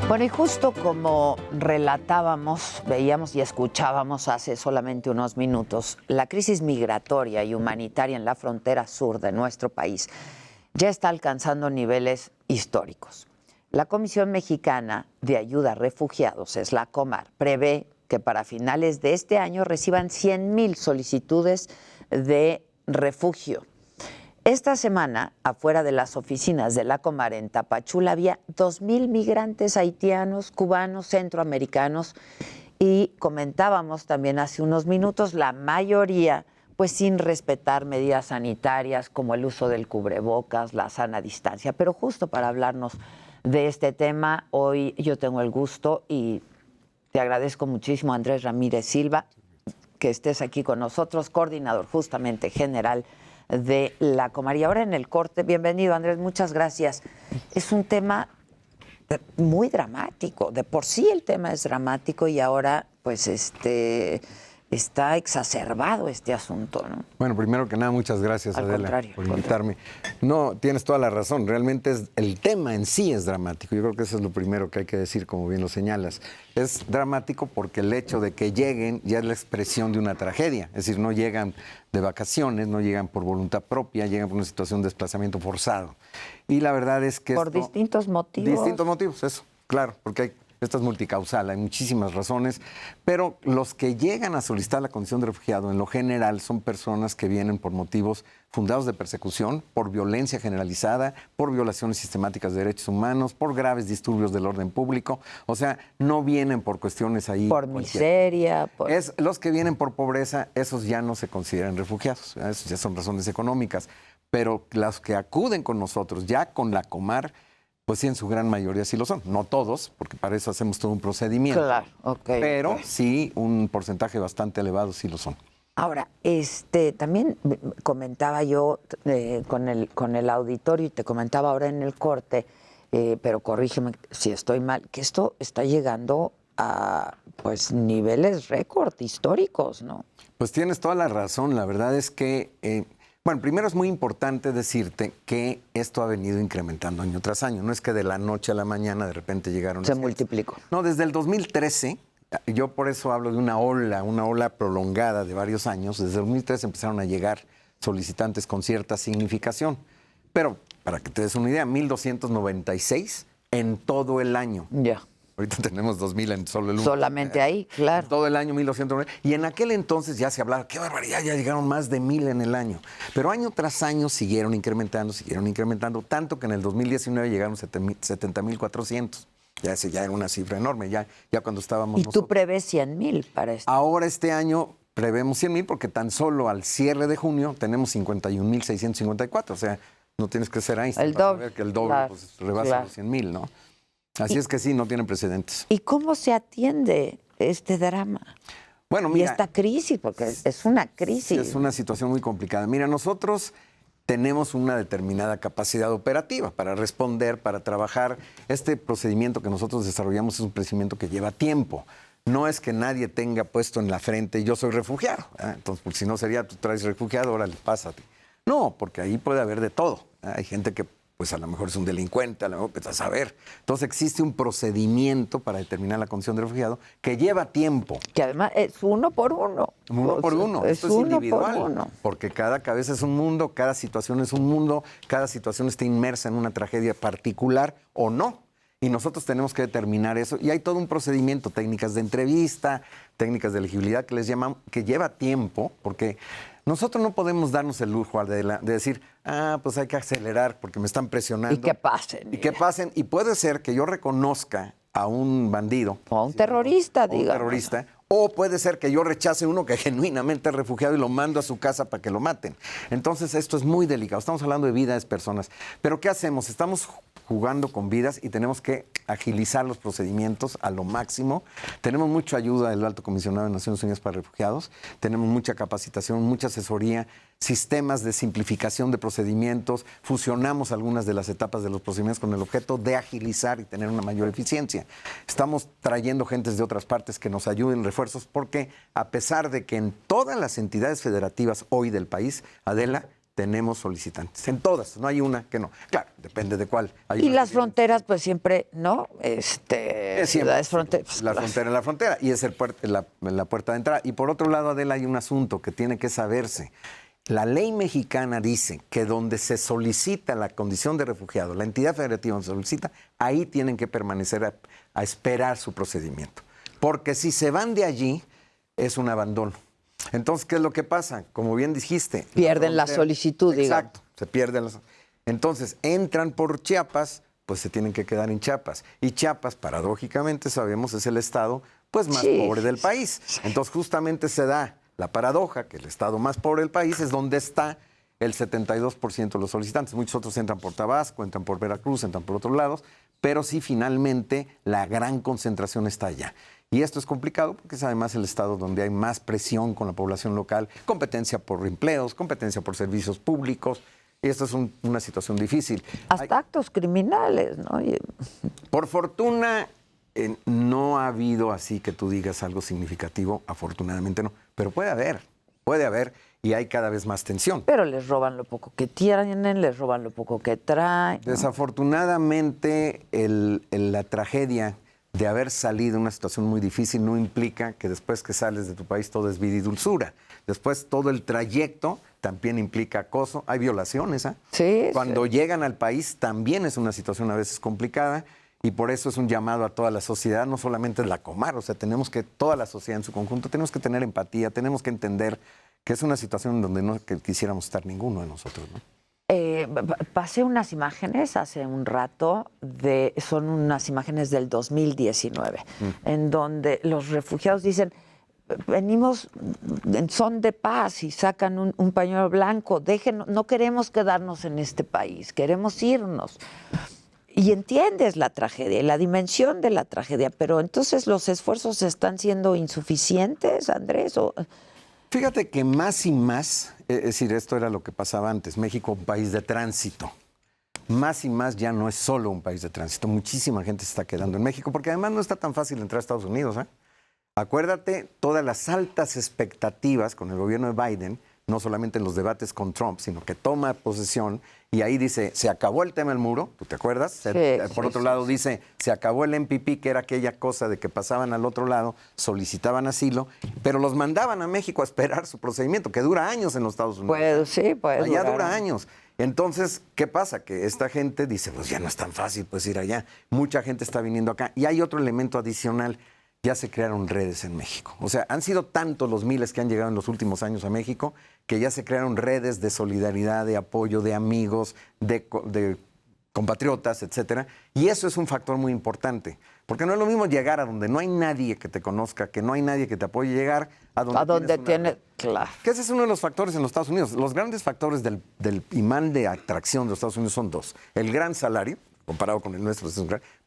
Bueno, y justo como relatábamos, veíamos y escuchábamos hace solamente unos minutos, la crisis migratoria y humanitaria en la frontera sur de nuestro país ya está alcanzando niveles históricos. La Comisión Mexicana de Ayuda a Refugiados, es la Comar, prevé que para finales de este año reciban 100,000 solicitudes de refugio. Esta semana, afuera de las oficinas de la Comar en Tapachula, había 2,000 migrantes haitianos, cubanos, centroamericanos y comentábamos también hace unos minutos, la mayoría pues sin respetar medidas sanitarias como el uso del cubrebocas, la sana distancia. Pero justo para hablarnos de este tema, hoy yo tengo el gusto y te agradezco muchísimo, Andrés Ramírez Silva, que estés aquí con nosotros, coordinador justamente general de la Comar. Y ahora en el corte, bienvenido Andrés, muchas gracias. Es un tema muy dramático, de por sí el tema es dramático y ahora pues está exacerbado este asunto, ¿no? Bueno, primero que nada, muchas gracias, Adela, por invitarme. No, tienes toda la razón. Realmente el tema en sí es dramático. Yo creo que eso es lo primero que hay que decir, como bien lo señalas. Es dramático porque el hecho de que lleguen ya es la expresión de una tragedia. Es decir, no llegan de vacaciones, no llegan por voluntad propia, llegan por una situación de desplazamiento forzado. Y la verdad es que por distintos motivos. Distintos motivos, eso, claro, porque esto es multicausal, hay muchísimas razones, pero los que llegan a solicitar la condición de refugiado en lo general son personas que vienen por motivos fundados de persecución, por violencia generalizada, por violaciones sistemáticas de derechos humanos, por graves disturbios del orden público, o sea, no vienen por cuestiones ahí. Por miseria. Los que vienen por pobreza, esos ya no se consideran refugiados, esos ya son razones económicas, pero los que acuden con nosotros, ya con la Comar, pues sí, en su gran mayoría sí lo son. No todos, porque para eso hacemos todo un procedimiento. Claro, ok. Pero sí, un porcentaje bastante elevado sí lo son. Ahora, también comentaba yo con el auditorio y te comentaba ahora en el corte, pero corrígeme si estoy mal, que esto está llegando a pues niveles récord históricos, ¿no? Pues tienes toda la razón. La verdad es que bueno, primero es muy importante decirte que esto ha venido incrementando año tras año. No es que de la noche a la mañana de repente llegaron. Se multiplicó. No, desde el 2013, yo por eso hablo de una ola prolongada de varios años. Desde el 2013 empezaron a llegar solicitantes con cierta significación. Pero, para que te des una idea, 1,296 en todo el año. Ya. Ahorita tenemos 2,000 en solo el 1. Solamente ahí, claro. Todo el año 1,290. Y en aquel entonces ya se hablaba, qué barbaridad, ya llegaron más de 1,000 en el año. Pero año tras año siguieron incrementando, tanto que en el 2019 llegaron 70,400. Ya ese ya era una cifra enorme, ya cuando estábamos nosotros. ¿Y tú prevés 100,000 para esto? Ahora este año prevemos 100,000 porque tan solo al cierre de junio tenemos 51,654. O sea, no tienes que ser Einstein para saber que el doble pues, rebasa los 100,000, ¿no? Así es que sí, no tienen precedentes. ¿Y cómo se atiende este drama? Bueno, mira, y esta crisis, porque es una crisis. Es una situación muy complicada. Mira, nosotros tenemos una determinada capacidad operativa para responder, para trabajar. Este procedimiento que nosotros desarrollamos es un procedimiento que lleva tiempo. No es que nadie tenga puesto en la frente, yo soy refugiado. Entonces, porque si no sería, tú traes refugiado, órale, pásate. No, porque ahí puede haber de todo. Hay gente que pues a lo mejor es un delincuente, a lo mejor pues a saber. Entonces existe un procedimiento para determinar la condición de refugiado que lleva tiempo. Que además es uno por uno. Uno por uno. Esto es individual. Porque cada cabeza es un mundo, cada situación es un mundo, cada situación está inmersa en una tragedia particular o no. Y nosotros tenemos que determinar eso. Y hay todo un procedimiento, técnicas de entrevista, técnicas de elegibilidad que les llaman, que lleva tiempo, porque nosotros no podemos darnos el lujo de decir, pues hay que acelerar porque me están presionando. Y que pasen. Y que pasen. Y puede ser que yo reconozca a un bandido. O a un terrorista, digamos. Un terrorista. O puede ser que yo rechace uno que genuinamente es refugiado y lo mando a su casa para que lo maten. Entonces esto es muy delicado. Estamos hablando de vidas de personas. Pero ¿qué hacemos? Estamos jugando con vidas y tenemos que agilizar los procedimientos a lo máximo. Tenemos mucha ayuda del Alto Comisionado de Naciones Unidas para Refugiados. Tenemos mucha capacitación, mucha asesoría, sistemas de simplificación de procedimientos. Fusionamos algunas de las etapas de los procedimientos con el objeto de agilizar y tener una mayor eficiencia. Estamos trayendo gentes de otras partes que nos ayuden, refuerzos, porque a pesar de que en todas las entidades federativas hoy del país, Adela, tenemos solicitantes. En todas, no hay una que no. Claro, depende de cuál. Y las fronteras, pues siempre, ¿no? Siempre, las fronteras. la frontera es la frontera y es la puerta de entrada. Y por otro lado, Adela, hay un asunto que tiene que saberse. La ley mexicana dice que donde se solicita la condición de refugiado, la entidad federativa donde se solicita, ahí tienen que permanecer a esperar su procedimiento. Porque si se van de allí, es un abandono. Entonces, ¿qué es lo que pasa? Como bien dijiste. Pierden la solicitud, digamos. Exacto, se pierden las... Entonces, entran por Chiapas, pues se tienen que quedar en Chiapas. Y Chiapas, paradójicamente, sabemos, es el estado pues más pobre del país. Entonces, justamente se da la paradoja que el estado más pobre del país es donde está el 72% de los solicitantes. Muchos otros entran por Tabasco, entran por Veracruz, entran por otros lados, pero sí finalmente la gran concentración está allá. Y esto es complicado porque es además el estado donde hay más presión con la población local, competencia por empleos, competencia por servicios públicos. Y esto es una situación difícil. Hasta actos criminales, ¿no? Por fortuna, no ha habido así que tú digas algo significativo, afortunadamente no. Pero puede haber, y hay cada vez más tensión. Pero les roban lo poco que tienen, les roban lo poco que traen, ¿no? Desafortunadamente, la tragedia de haber salido de una situación muy difícil no implica que después que sales de tu país todo es vida y dulzura. Después todo el trayecto también implica acoso. Hay violaciones, ¿eh? Sí. Cuando llegan al país también es una situación a veces complicada. Y por eso es un llamado a toda la sociedad, no solamente la Comar, o sea, tenemos que, toda la sociedad en su conjunto, tenemos que tener empatía, tenemos que entender que es una situación en donde no quisiéramos estar ninguno de nosotros, ¿no? Pasé unas imágenes hace un rato, son unas imágenes del 2019, en donde los refugiados dicen, venimos en son de paz y sacan un pañuelo blanco, no queremos quedarnos en este país, queremos irnos. Y entiendes la tragedia, la dimensión de la tragedia, pero entonces los esfuerzos están siendo insuficientes, Andrés. Fíjate que más y más, es decir, esto era lo que pasaba antes, México un país de tránsito. Más y más ya no es solo un país de tránsito, muchísima gente se está quedando en México, porque además no está tan fácil entrar a Estados Unidos, ¿eh? Acuérdate, todas las altas expectativas con el gobierno de Biden, no solamente en los debates con Trump, sino que toma posesión y ahí dice, se acabó el tema del muro, ¿tú te acuerdas? Por otro lado dice, se acabó el MPP, que era aquella cosa de que pasaban al otro lado, solicitaban asilo, pero los mandaban a México a esperar su procedimiento, que dura años en los Estados Unidos. Puede allá durar dura años. Entonces, ¿qué pasa? Que esta gente dice, pues ya no es tan fácil pues ir allá. Mucha gente está viniendo acá. Y hay otro elemento adicional. Ya se crearon redes en México. O sea, han sido tantos los miles que han llegado en los últimos años a México que ya se crearon redes de solidaridad, de apoyo, de amigos, de compatriotas, etcétera. Y eso es un factor muy importante. Porque no es lo mismo llegar a donde no hay nadie que te conozca, que no hay nadie que te apoye, llegar a donde tiene, claro. Que ese es uno de los factores en los Estados Unidos. Los grandes factores del imán de atracción de los Estados Unidos son dos. El gran salario, comparado con el nuestro,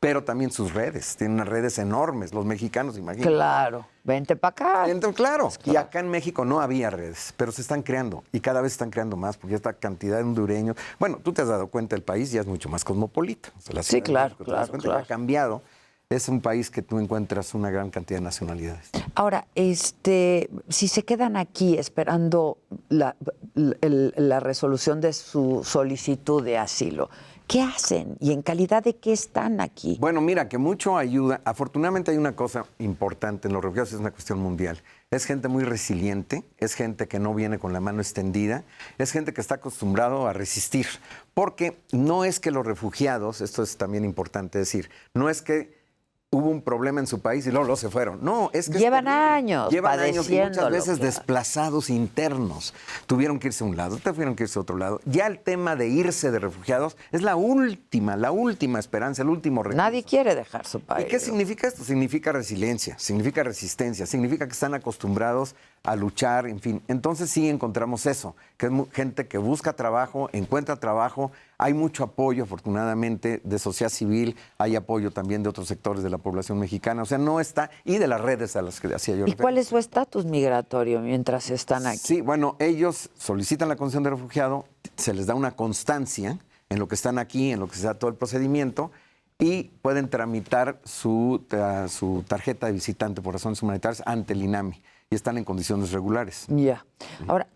pero también sus redes. Tienen unas redes enormes, los mexicanos, imagínate. Claro, vente para acá. Claro. Y acá en México no había redes, pero se están creando y cada vez están creando más porque esta cantidad de hondureños. Bueno, tú te has dado cuenta, el país ya es mucho más cosmopolita. O sea, la sí, claro, México, claro. Ha cambiado. Es un país que tú encuentras una gran cantidad de nacionalidades. Ahora, si se quedan aquí esperando la resolución de su solicitud de asilo, ¿qué hacen? ¿Y en calidad de qué están aquí? Bueno, mira, que mucho ayuda. Afortunadamente hay una cosa importante en los refugiados, es una cuestión mundial. Es gente muy resiliente, es gente que no viene con la mano extendida, es gente que está acostumbrado a resistir. Porque no es que los refugiados, esto es también importante decir, no es que hubo un problema en su país y luego se fueron. No, es que llevan años y muchas veces desplazados internos. Tuvieron que irse a un lado, tuvieron que irse a otro lado. Ya el tema de irse de refugiados es la última esperanza, el último recurso. Nadie quiere dejar su país. ¿Y qué significa esto? Significa resiliencia, significa resistencia, significa que están acostumbrados a luchar, en fin. Entonces sí encontramos eso, que es gente que busca trabajo, encuentra trabajo. Hay mucho apoyo, afortunadamente, de sociedad civil, hay apoyo también de otros sectores de la población mexicana, o sea, no está, y de las redes a las que hacía yo referencia. ¿Y cuál es su estatus migratorio mientras están aquí? Sí, bueno, ellos solicitan la condición de refugiado, se les da una constancia en lo que están aquí, en lo que se da todo el procedimiento, y pueden tramitar su tarjeta de visitante por razones humanitarias ante el INAMI y están en condiciones regulares. Ya. Ahora,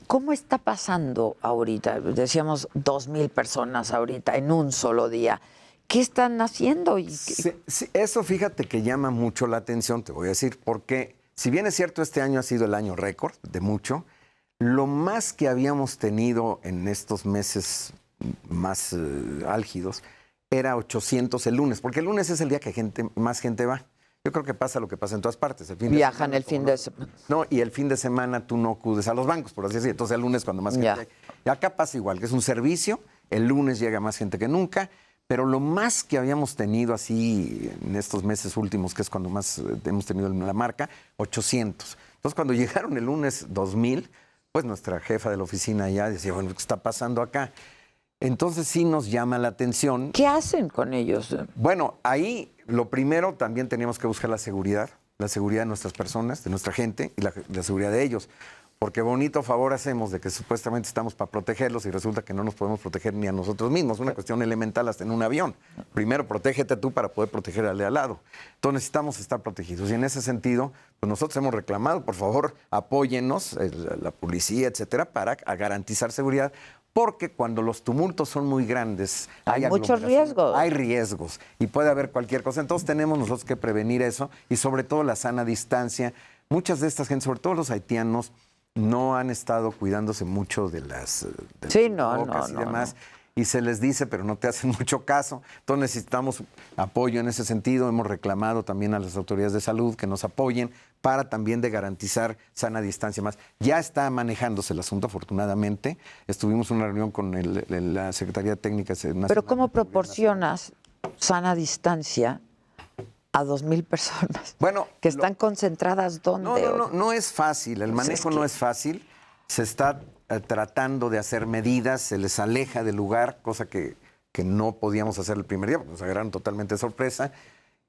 ¿cómo está pasando ahorita? Decíamos 2,000 personas ahorita en un solo día. ¿Qué están haciendo? Sí, eso fíjate que llama mucho la atención, te voy a decir, porque si bien es cierto este año ha sido el año récord de mucho, lo más que habíamos tenido en estos meses más álgidos era 800 el lunes, porque el lunes es el día que más gente va. Yo creo que pasa lo que pasa en todas partes. Viajan el fin de semana. No, y el fin de semana tú no acudes a los bancos, por así decirlo. Entonces el lunes cuando más gente hay. Y acá pasa igual, que es un servicio, el lunes llega más gente que nunca, pero lo más que habíamos tenido así en estos meses últimos, que es cuando más hemos tenido la marca, 800. Entonces cuando llegaron el lunes 2,000, pues nuestra jefa de la oficina ya decía, bueno, ¿qué está pasando acá? Entonces sí nos llama la atención. ¿Qué hacen con ellos? Bueno, ahí lo primero también teníamos que buscar la seguridad de nuestras personas, de nuestra gente y la seguridad de ellos. Porque bonito favor hacemos de que supuestamente estamos para protegerlos y resulta que no nos podemos proteger ni a nosotros mismos. Una cuestión elemental hasta en un avión. Primero, protégete tú para poder proteger al de al lado. Entonces necesitamos estar protegidos. Y en ese sentido, pues nosotros hemos reclamado, por favor, apóyennos, la policía, etcétera, para garantizar seguridad. Porque cuando los tumultos son muy grandes, hay muchos riesgos. Hay riesgos y puede haber cualquier cosa. Entonces tenemos nosotros que prevenir eso y sobre todo la sana distancia. Muchas de estas gentes, sobre todo los haitianos, no han estado cuidándose mucho de las bocas y demás. Y se les dice, pero no te hacen mucho caso. Entonces necesitamos apoyo en ese sentido. Hemos reclamado también a las autoridades de salud que nos apoyen para también de garantizar sana distancia más. Ya está manejándose el asunto, afortunadamente. Estuvimos en una reunión con la Secretaría Técnica Nacional. Pero ¿cómo proporcionas sana distancia a 2,000 personas? Bueno, que están concentradas ¿dónde? No es fácil. El manejo no es fácil. Se está tratando de hacer medidas, se les aleja del lugar, cosa que no podíamos hacer el primer día, porque nos agarraron totalmente de sorpresa.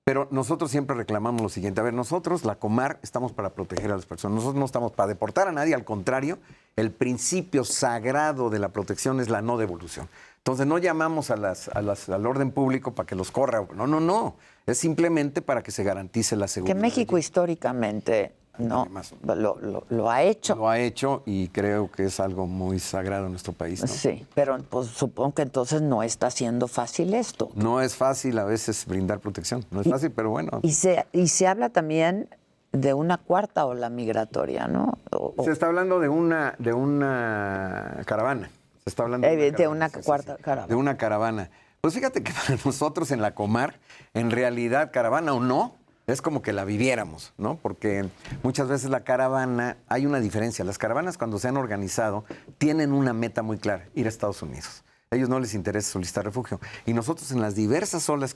Pero nosotros siempre reclamamos lo siguiente. A ver, nosotros, la Comar, estamos para proteger a las personas. Nosotros no estamos para deportar a nadie, al contrario, el principio sagrado de la protección es la no devolución. Entonces no llamamos al orden público para que los corra. No. Es simplemente para que se garantice la seguridad. Que México históricamente lo ha hecho. Lo ha hecho y creo que es algo muy sagrado en nuestro país, ¿no? Sí, pero pues, supongo que entonces no está siendo fácil esto. No es fácil a veces brindar protección. No es fácil, pero bueno. Y se habla también de una cuarta ola migratoria, ¿no? Se está hablando de una caravana. Se está hablando de una cuarta caravana. De una caravana. Pues fíjate que para nosotros en la Comar, en realidad, caravana o no, es como que la viviéramos, ¿no? Porque muchas veces la caravana, hay una diferencia. Las caravanas cuando se han organizado tienen una meta muy clara, ir a Estados Unidos. A ellos no les interesa solicitar refugio. Y nosotros en las diversas olas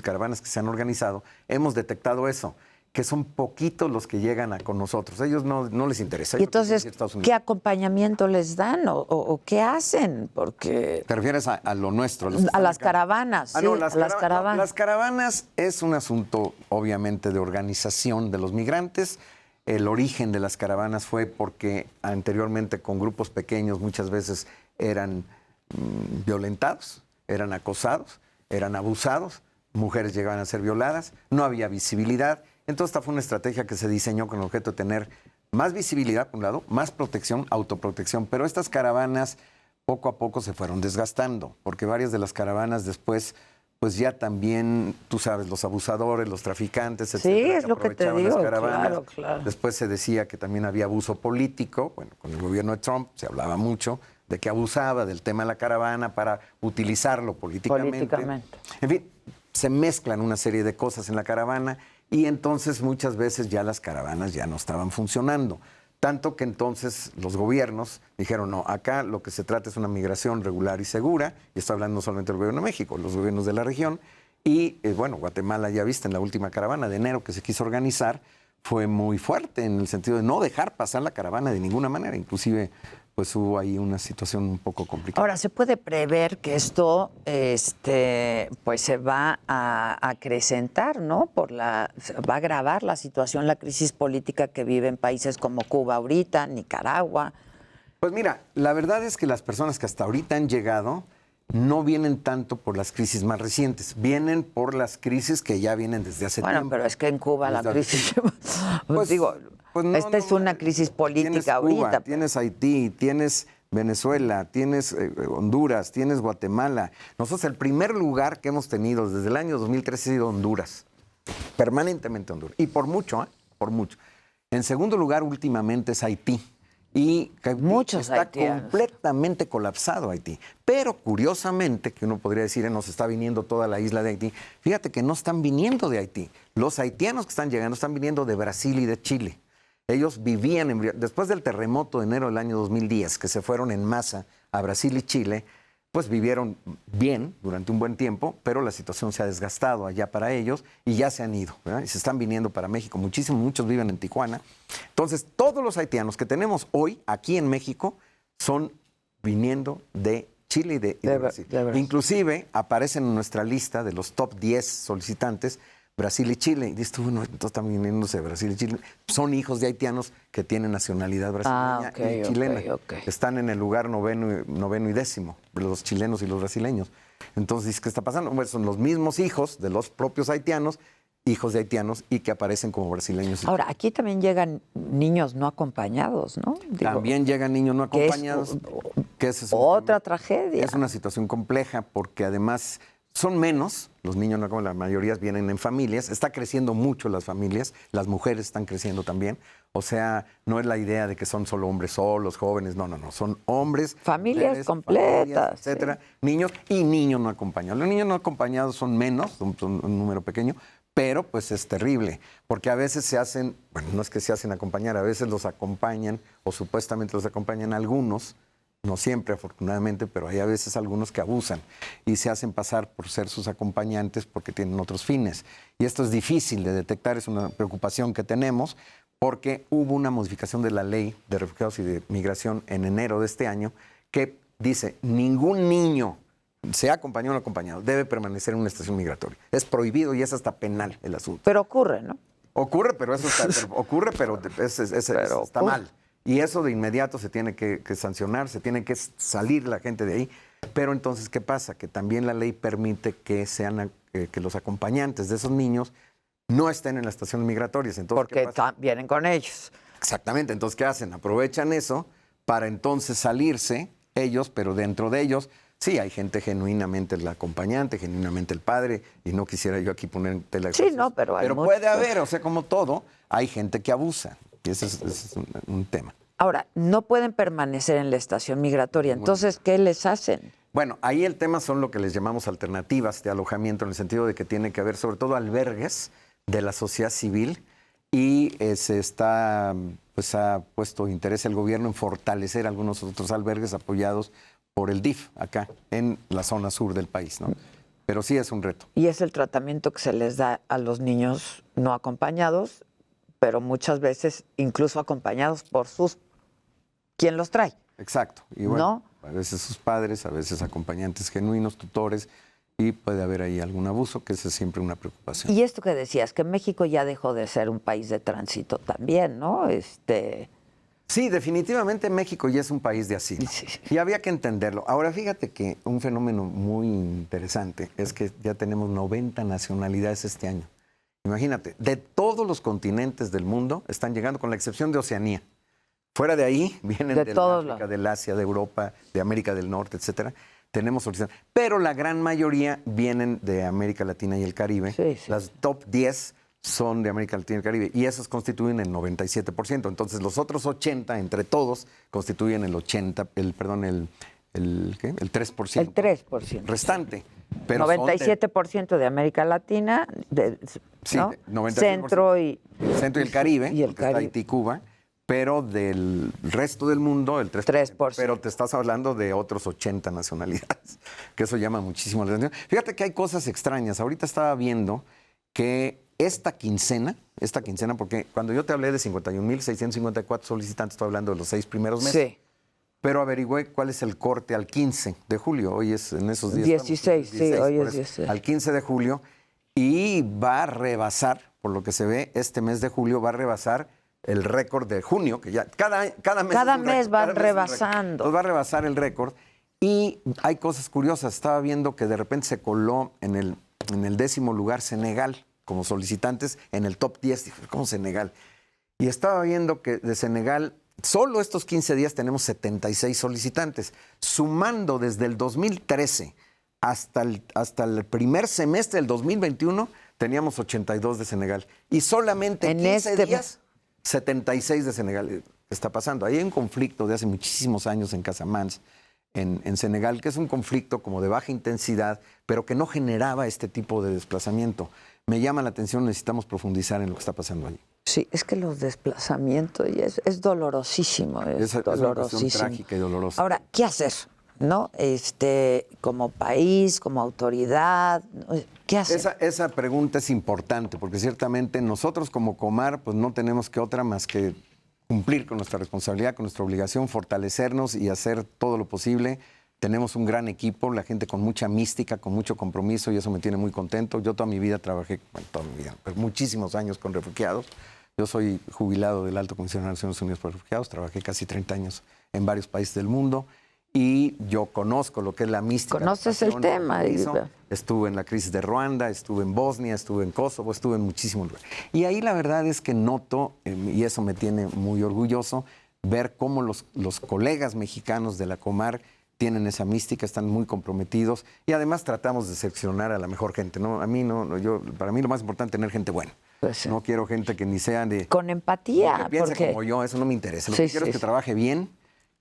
caravanas que se han organizado, hemos detectado eso, que son poquitos los que llegan con nosotros. A ellos no les interesa. Y entonces, ¿qué acompañamiento les dan o qué hacen? Porque ¿te refieres a lo nuestro? A las caravanas, sí, las caravanas. Las caravanas es un asunto, obviamente, de organización de los migrantes. El origen de las caravanas fue porque anteriormente con grupos pequeños muchas veces eran violentados, eran acosados, eran abusados, mujeres llegaban a ser violadas, no había visibilidad. Entonces esta fue una estrategia que se diseñó con el objeto de tener más visibilidad, por un lado, más protección, autoprotección. Pero estas caravanas poco a poco se fueron desgastando, porque varias de las caravanas después, pues ya también, tú sabes, los abusadores, los traficantes, etcétera, sí, es lo que te digo, claro. Después se decía que también había abuso político. Bueno, con el gobierno de Trump se hablaba mucho de que abusaba del tema de la caravana para utilizarlo políticamente. En fin, se mezclan una serie de cosas en la caravana. Y entonces muchas veces ya las caravanas ya no estaban funcionando. Tanto que entonces los gobiernos dijeron, no, acá lo que se trata es una migración regular y segura. Y estoy hablando no solamente del gobierno de México, los gobiernos de la región. Y bueno, Guatemala, ya viste, en la última caravana de enero que se quiso organizar, fue muy fuerte en el sentido de no dejar pasar la caravana de ninguna manera. Inclusive pues hubo ahí una situación un poco complicada. Ahora, ¿se puede prever que esto pues se va a acrecentar, ¿no? Se va a agravar la situación, la crisis política que vive en países como Cuba ahorita, Nicaragua? Pues mira, la verdad es que las personas que hasta ahorita han llegado, no vienen tanto por las crisis más recientes, vienen por las crisis que ya vienen desde hace tiempo. Bueno, pero es que en Cuba la crisis, Pues, digo, pues no, esta es una crisis política tienes ahorita. Cuba, tienes Haití, tienes Venezuela, tienes Honduras, tienes Guatemala. Nosotros el primer lugar que hemos tenido desde el año 2013 ha sido Honduras, permanentemente Honduras, y por mucho, por mucho. En segundo lugar, últimamente es Haití. Y muchos está haitianos. completamente colapsado Haití. Pero curiosamente, que uno podría decir, nos está viniendo toda la isla de Haití, fíjate que no están viniendo de Haití. Los haitianos que están llegando están viniendo de Brasil y de Chile. Ellos vivían, después del terremoto de enero del año 2010, que se fueron en masa a Brasil y Chile, pues vivieron bien durante un buen tiempo, pero la situación se ha desgastado allá para ellos y ya se han ido, ¿verdad? Y se están viniendo para México muchísimos, muchos viven en Tijuana. Entonces, todos los haitianos que tenemos hoy aquí en México son viniendo de Chile y de Brasil. Inclusive aparecen en nuestra lista de los top 10 solicitantes Brasil y Chile. Y dices tú, bueno, entonces están viniéndose de Brasil y Chile. Son hijos de haitianos que tienen nacionalidad brasileña y chilena. Están en el lugar noveno y 10º, los chilenos y los brasileños. Entonces, dices, ¿qué está pasando? Bueno, son los mismos hijos de los propios haitianos, hijos de haitianos y que aparecen como brasileños. Ahora, aquí también llegan niños no acompañados, ¿no? También llegan niños no acompañados. Que es otra tragedia. Es una situación compleja porque además son menos, los niños no como la mayoría vienen en familias, está creciendo mucho las familias, las mujeres están creciendo también, o sea, no es la idea de que son solo hombres solos, jóvenes, no, son hombres, familias mujeres, completas, familias, etcétera, sí. Niños y niños no acompañados. Los niños no acompañados son menos, son un número pequeño, pero pues es terrible, porque a veces se hacen, bueno, no es que se hacen acompañar, a veces los acompañan o supuestamente los acompañan algunos. No siempre, afortunadamente, pero hay a veces algunos que abusan y se hacen pasar por ser sus acompañantes porque tienen otros fines. Y esto es difícil de detectar, es una preocupación que tenemos porque hubo una modificación de la ley de refugiados y de migración en enero de este año que dice, ningún niño, sea acompañado o no acompañado, debe permanecer en una estación migratoria. Es prohibido y es hasta penal el asunto. Pero ocurre, ¿no? Ocurre, pero eso está mal. Y eso de inmediato se tiene que sancionar, se tiene que salir la gente de ahí. Pero entonces, ¿qué pasa? Que también la ley permite que que los acompañantes de esos niños no estén en las estaciones migratorias. Entonces, porque vienen con ellos. Exactamente. Entonces, ¿qué hacen? Aprovechan eso para entonces salirse ellos, pero dentro de ellos, sí, hay gente genuinamente el acompañante, genuinamente el padre, y no quisiera yo aquí poner en tela de juicio. Sí, no, pero hay Pero puede haber, o sea, como todo, hay gente que abusa. Y ese es un tema. Ahora, no pueden permanecer en la estación migratoria. Entonces, ¿qué les hacen? Bueno, ahí el tema son lo que les llamamos alternativas de alojamiento, en el sentido de que tiene que haber sobre todo albergues de la sociedad civil y pues ha puesto interés el gobierno en fortalecer algunos otros albergues apoyados por el DIF acá en la zona sur del país, ¿no? Pero sí es un reto. Y es el tratamiento que se les da a los niños no acompañados, pero muchas veces incluso acompañados por quien los trae. Exacto. Y bueno, ¿no? A veces sus padres, a veces acompañantes genuinos, tutores, y puede haber ahí algún abuso, que esa es siempre una preocupación. Y esto que decías, que México ya dejó de ser un país de tránsito también, ¿no? Sí, definitivamente México ya es un país de asilo. Sí. Y había que entenderlo. Ahora, fíjate que un fenómeno muy interesante es que ya tenemos 90 nacionalidades este año. Imagínate, de todos los continentes del mundo están llegando, con la excepción de Oceanía. Fuera de ahí vienen de África, del Asia, de Europa, de América del Norte, etcétera. Tenemos solicitantes. Pero la gran mayoría vienen de América Latina y el Caribe. Sí, sí. Las top 10 son de América Latina y el Caribe. Y esos constituyen el 97%. Entonces, los otros 80, entre todos, constituyen el 3%. El 3%. Restante. Pero 97% de América Latina, ¿no? Centro y el Caribe, y el Caribe. Haití, Cuba. Pero del resto del mundo, el 3%. Pero te estás hablando de otros 80 nacionalidades, que eso llama muchísimo la atención. Fíjate que hay cosas extrañas. Ahorita estaba viendo que esta quincena, porque cuando yo te hablé de 51,654 solicitantes, estoy hablando de los 6 primeros meses. Sí. Pero averigüé cuál es el corte al 15 de julio. Hoy es en esos días. 16, sí, hoy es 16. Al 15 de julio. Y va a rebasar, por lo que se ve, este mes de julio va a rebasar el récord de junio, que ya cada mes van rebasando. Va a rebasar el récord Y hay cosas curiosas. Estaba viendo que de repente se coló en el 10º lugar Senegal como solicitantes en el top 10. Dije, ¿cómo Senegal? Y estaba viendo que de Senegal, solo estos 15 días tenemos 76 solicitantes. Sumando desde el 2013 hasta el primer semestre del 2021, teníamos 82 de Senegal. Y solamente en 15 días, 76 de Senegal. ¿Qué está pasando? Ahí hay un conflicto de hace muchísimos años en Casamance, en Senegal, que es un conflicto como de baja intensidad, pero que no generaba este tipo de desplazamiento. Me llama la atención, necesitamos profundizar en lo que está pasando allí. Sí, es que los desplazamientos es dolorosísimo. Es una cuestión trágica y dolorosa. Ahora, ¿qué hacer? ¿No? Como país, como autoridad, ¿qué hacer? Esa pregunta es importante, porque ciertamente nosotros como Comar, pues no tenemos que otra más que cumplir con nuestra responsabilidad, con nuestra obligación, fortalecernos y hacer todo lo posible. Tenemos un gran equipo, la gente con mucha mística, con mucho compromiso, y eso me tiene muy contento. Yo toda mi vida trabajé, pero muchísimos años con refugiados. Yo soy jubilado del Alto Comisionado de Naciones Unidas para Refugiados, trabajé casi 30 años en varios países del mundo y yo conozco lo que es la mística. ¿Conoces el tema? Estuve en la crisis de Ruanda, estuve en Bosnia, estuve en Kosovo, estuve en muchísimos lugares. Y ahí la verdad es que noto, y eso me tiene muy orgulloso, ver cómo los colegas mexicanos de la Comar tienen esa mística, están muy comprometidos y además tratamos de seleccionar a la mejor gente, ¿no? Para mí lo más importante es tener gente buena. Pues sí. No quiero gente que ni sea de... Con empatía. Que piense como yo, eso no me interesa. Lo que quiero es que trabaje bien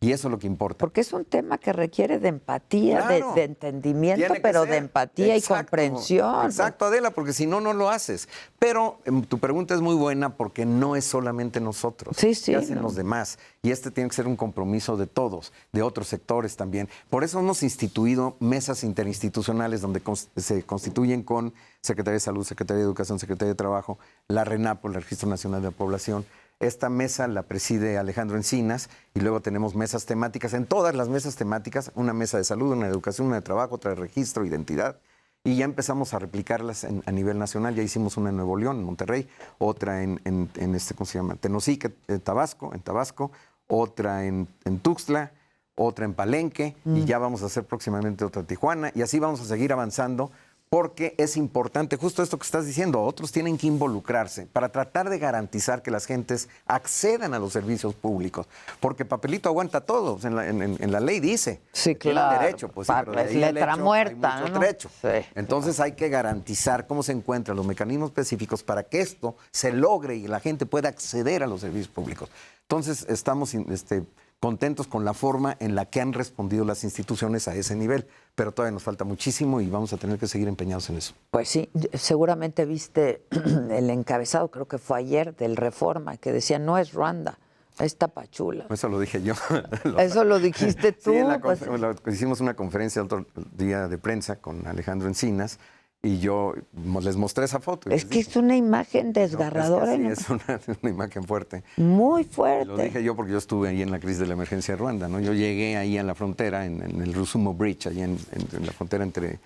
y eso es lo que importa. Porque es un tema que requiere de empatía, claro, de entendimiento, pero de empatía y comprensión. Exacto, Adela, porque si no, no lo haces. Pero tu pregunta es muy buena porque no es solamente nosotros. Sí, ¿Qué hacen los demás? Y tiene que ser un compromiso de todos, de otros sectores también. Por eso hemos instituido mesas interinstitucionales donde se constituyen con Secretaría de Salud, Secretaría de Educación, Secretaría de Trabajo, la RENAPO, el Registro Nacional de la Población. Esta mesa la preside Alejandro Encinas y luego tenemos mesas temáticas. En todas las mesas temáticas, una mesa de salud, una de educación, una de trabajo, otra de registro, identidad. Y ya empezamos a replicarlas a nivel nacional. Ya hicimos una en Nuevo León, en Monterrey, otra en ¿cómo se llama? Tenosique, en Tabasco, otra en Tuxtla, otra en Palenque, y ya vamos a hacer próximamente otra en Tijuana. Y así vamos a seguir avanzando. Porque es importante, justo esto que estás diciendo, otros tienen que involucrarse para tratar de garantizar que las gentes accedan a los servicios públicos. Porque papelito aguanta todo, en la ley dice. Sí, claro. Tienen derecho, pues sí, pero de ahí letra muerta, hay mucho ¿no? trecho. Sí, entonces claro, hay que garantizar cómo se encuentran los mecanismos específicos para que esto se logre y la gente pueda acceder a los servicios públicos. Entonces estamos contentos con la forma en la que han respondido las instituciones a ese nivel, pero todavía nos falta muchísimo y vamos a tener que seguir empeñados en eso. Pues sí, seguramente viste el encabezado, creo que fue ayer, del Reforma, que decía, no es Ruanda, es Tapachula. Eso lo dije yo. Eso lo dijiste tú. Sí, hicimos una conferencia otro día de prensa con Alejandro Encinas, y yo les mostré esa foto. Es que es una imagen desgarradora. No, es una imagen fuerte. Muy fuerte. Lo dije yo porque yo estuve ahí en la crisis de la emergencia de Ruanda, ¿no? Yo llegué ahí en la frontera, en el Rusumo Bridge, allí en la frontera entre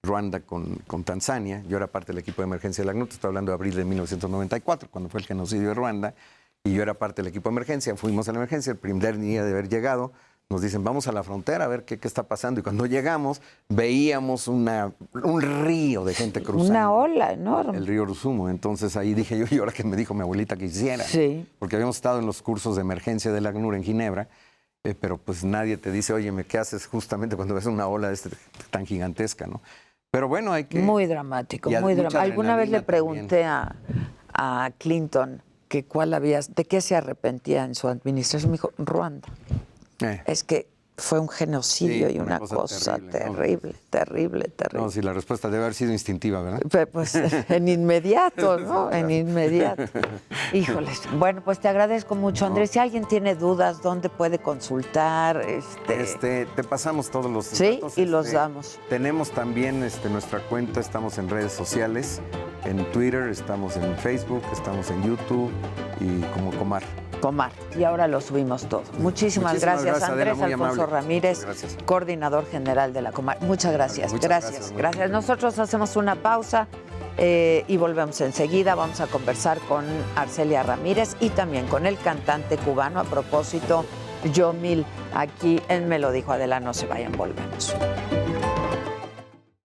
Ruanda con Tanzania. Yo era parte del equipo de emergencia del ACNUR, estoy hablando de abril de 1994, cuando fue el genocidio de Ruanda, y yo era parte del equipo de emergencia. Fuimos a la emergencia, el primer día de haber llegado, nos dicen, vamos a la frontera a ver qué está pasando. Y cuando llegamos, veíamos un río de gente cruzando. Una ola enorme. El río Rusumo. Entonces ahí dije yo, y ahora que me dijo mi abuelita que hiciera. Sí. Porque habíamos estado en los cursos de emergencia del ACNUR en Ginebra, pero pues nadie te dice, oye, ¿qué haces justamente cuando ves una ola tan gigantesca, no? Pero bueno, hay que... Muy dramático, muy dramático. Alguna vez le pregunté a Clinton que de qué se arrepentía en su administración. Me dijo, Ruanda. Es que fue un genocidio y una cosa terrible, ¿no? terrible. No, sí, la respuesta debe haber sido instintiva, ¿verdad? Pues en inmediato, ¿no? En inmediato. Híjoles. Bueno, pues te agradezco mucho, Andrés. Si alguien tiene dudas, ¿dónde puede consultar? Te pasamos todos los datos. Sí, y los damos. Tenemos también nuestra cuenta, estamos en redes sociales, en Twitter, estamos en Facebook, estamos en YouTube y como Comar. Y ahora lo subimos todo. Muchísimas gracias, Andrés Adela, Alfonso Ramírez, coordinador general de la Comar. Muchas gracias. Gracias. Nosotros hacemos una pausa y volvemos enseguida. Vamos a conversar con Arcelia Ramírez y también con el cantante cubano a propósito Yomil aquí en Me lo dijo Adela. No se vayan, volvemos.